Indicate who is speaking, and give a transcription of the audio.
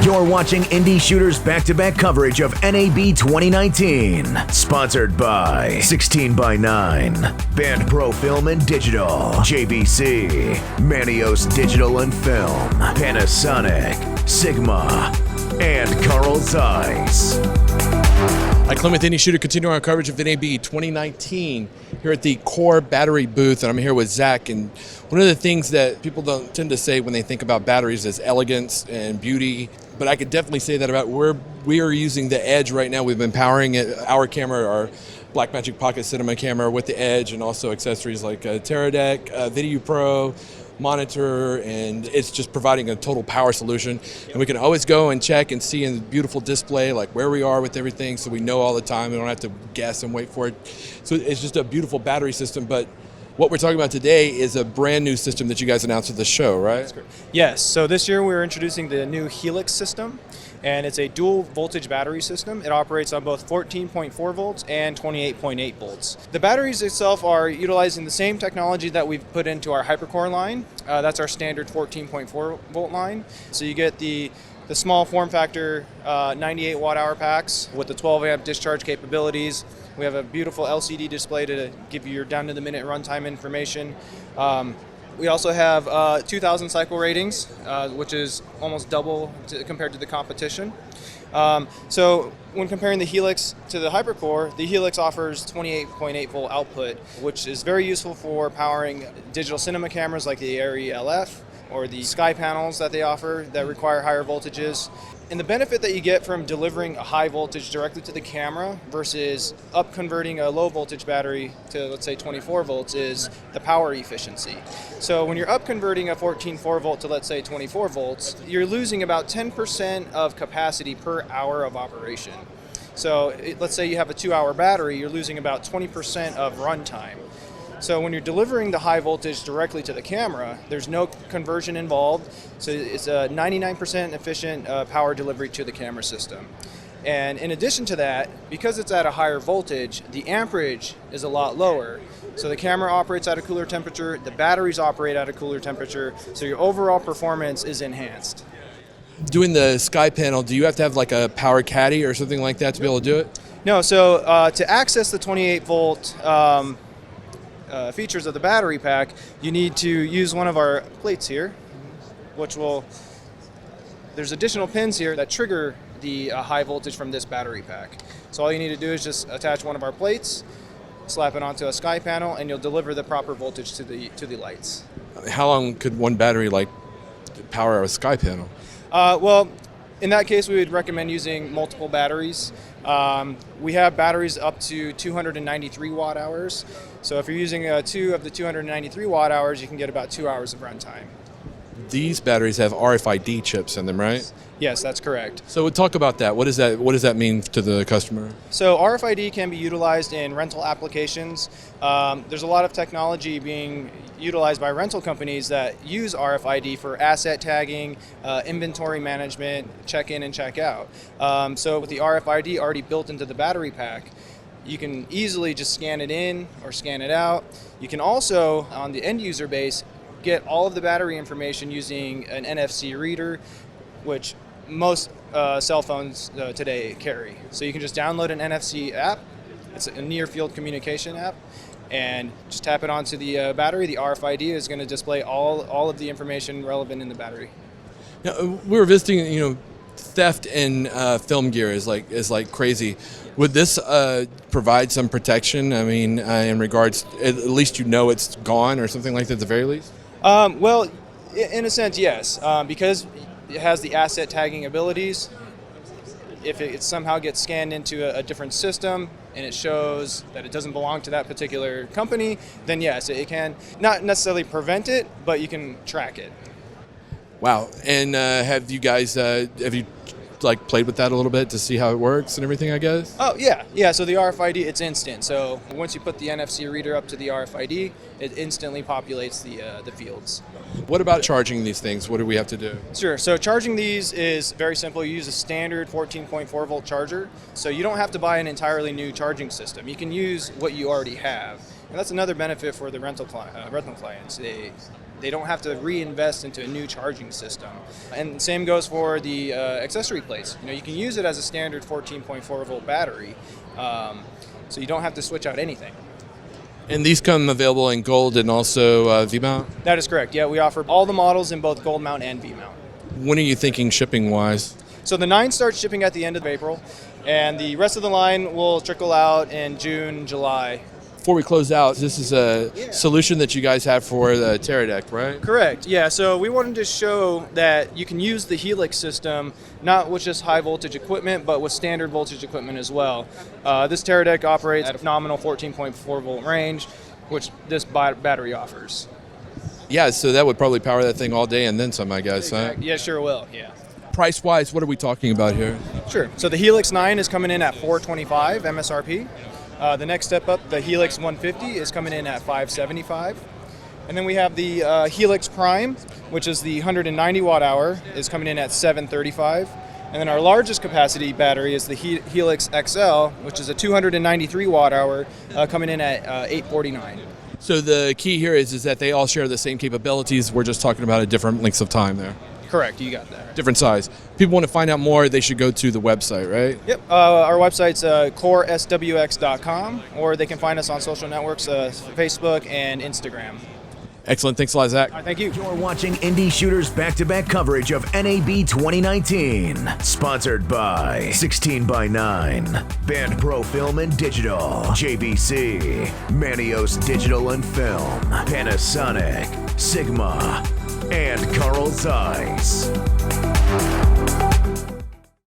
Speaker 1: You're watching Indie Shooter's back-to-back coverage of NAB 2019. Sponsored by 16x9, Band Pro Film and Digital, JVC, Manios Digital and Film, Panasonic, Sigma, and Carl Zeiss.
Speaker 2: Hi, Clem with Indie Shooter, continuing our coverage of NAB 2019 here at the Core Battery booth, and I'm here with Zach. And one of the things that people don't tend to say when they think about batteries is elegance and beauty, but I could definitely say that about where we are using the Edge right now. We've been powering it, our camera, our Blackmagic Pocket Cinema camera with the Edge, and also accessories like Teradek, Video Pro, monitor, and it's just providing a total power solution. And we can always go and check and see in the beautiful display like where we are with everything, so we know all the time. We don't have to guess and wait for it. So it's just a beautiful battery system. But what we're talking about today is a brand new system that you guys announced at the show, right?
Speaker 3: Yes, so this year we're introducing the new Helix system, and it's a dual voltage battery system. It operates on both 14.4 volts and 28.8 volts. The batteries itself are utilizing the same technology that we've put into our HyperCore line. That's our standard 14.4 volt line. So you get the small form factor 98 watt hour packs with the 12 amp discharge capabilities. We have a beautiful LCD display to give you your down to the minute runtime information. We also have 2,000 cycle ratings, which is almost double compared to the competition. So when comparing the Helix to the HyperCore, the Helix offers 28.8 volt output, which is very useful for powering digital cinema cameras like the Arri LF or the Sky panels that they offer that require higher voltages. And the benefit that you get from delivering a high voltage directly to the camera versus converting a low voltage battery to, let's say, 24 volts is the power efficiency. So when you're converting a 14.4 volt to, let's say, 24 volts, you're losing about 10% of capacity per hour of operation. So let's say you have a 2-hour battery, you're losing about 20% of runtime. So when you're delivering the high voltage directly to the camera, there's no conversion involved. So it's a 99% efficient power delivery to the camera system. And in addition to that, because it's at a higher voltage, the amperage is a lot lower. So the camera operates at a cooler temperature, the batteries operate at a cooler temperature, so your overall performance is enhanced.
Speaker 2: Doing the Sky panel, do you have to have like a power caddy or something like that to be able to do it?
Speaker 3: No, so to access the 28 volt features of the battery pack, you need to use one of our plates here, there's additional pins here that trigger the high voltage from this battery pack. So all you need to do is just attach one of our plates, slap it onto a Sky panel, and you'll deliver the proper voltage to the lights.
Speaker 2: How long could one battery power a Sky panel?
Speaker 3: Well, in that case, we would recommend using multiple batteries. We have batteries up to 293 watt hours. So if you're using 2 of the 293 watt hours, you can get about 2 hours of runtime.
Speaker 2: These batteries have RFID chips in them, right?
Speaker 3: Yes, that's correct.
Speaker 2: So we'll talk about that. What does that mean to the customer?
Speaker 3: So RFID can be utilized in rental applications. There's a lot of technology being utilized by rental companies that use RFID for asset tagging, inventory management, check-in and check-out. So with the RFID already built into the battery pack, you can easily just scan it in or scan it out. You can also, on the end user base, get all of the battery information using an NFC reader, which most cell phones today carry. So you can just download an NFC app. It's a near field communication app, and just tap it onto the battery. The RFID is going to display all of the information relevant in the battery.
Speaker 2: Now, we were visiting, theft in film gear is like crazy. Would this provide some protection? I mean, in regards, at least it's gone or something like that at the very least?
Speaker 3: Well, in a sense, yes, because it has the asset tagging abilities. If it somehow gets scanned into a different system and it shows that it doesn't belong to that particular company, then yes, it can not necessarily prevent it, but you can track it.
Speaker 2: Wow. And have you played with that a little bit to see how it works and everything, I guess?
Speaker 3: Oh, yeah. So the RFID, it's instant. So once you put the NFC reader up to the RFID, it instantly populates the fields.
Speaker 2: What about charging these things? What do we have to do?
Speaker 3: Sure. So charging these is very simple. You use a standard 14.4 volt charger. So you don't have to buy an entirely new charging system. You can use what you already have. And that's another benefit for the rental clients. They don't have to reinvest into a new charging system. And same goes for the accessory plates. You can use it as a standard 14.4 volt battery, so you don't have to switch out anything.
Speaker 2: And these come available in gold and also V-mount?
Speaker 3: That is correct. Yeah, we offer all the models in both gold mount and V-mount.
Speaker 2: When are you thinking shipping-wise?
Speaker 3: So the 9 starts shipping at the end of April, and the rest of the line will trickle out in June, July.
Speaker 2: Before we close out, this is a solution that you guys have for the Teradek, right?
Speaker 3: Correct, yeah. So we wanted to show that you can use the Helix system not with just high voltage equipment, but with standard voltage equipment as well. This Teradek operates at a nominal 14.4 volt range, which this battery offers.
Speaker 2: Yeah, so that would probably power that thing all day and then some, I guess, huh?
Speaker 3: Yeah, sure will, yeah.
Speaker 2: Price-wise, what are we talking about here?
Speaker 3: Sure, so the Helix 9 is coming in at $425 MSRP. The next step up, the Helix 150 is coming in at $575. And then we have the Helix Prime, which is the 190 watt hour, is coming in at $735. And then our largest capacity battery is the Helix XL, which is a 293 watt hour, coming in at $849.
Speaker 2: So the key here is that they all share the same capabilities. We're just talking about a different lengths of time there.
Speaker 3: Correct, you got that.
Speaker 2: Different size. If people want to find out more, they should go to the website, right?
Speaker 3: Yep, our website's coreswx.com, or they can find us on social networks, Facebook and Instagram.
Speaker 2: Excellent. Thanks a lot, Zach.
Speaker 3: Thank you.
Speaker 1: You're watching Indie Shooters back-to-back coverage of NAB 2019. Sponsored by 16x9, Band Pro Film and Digital, JVC, Manios Digital and Film, Panasonic, Sigma, and Carl Zeiss.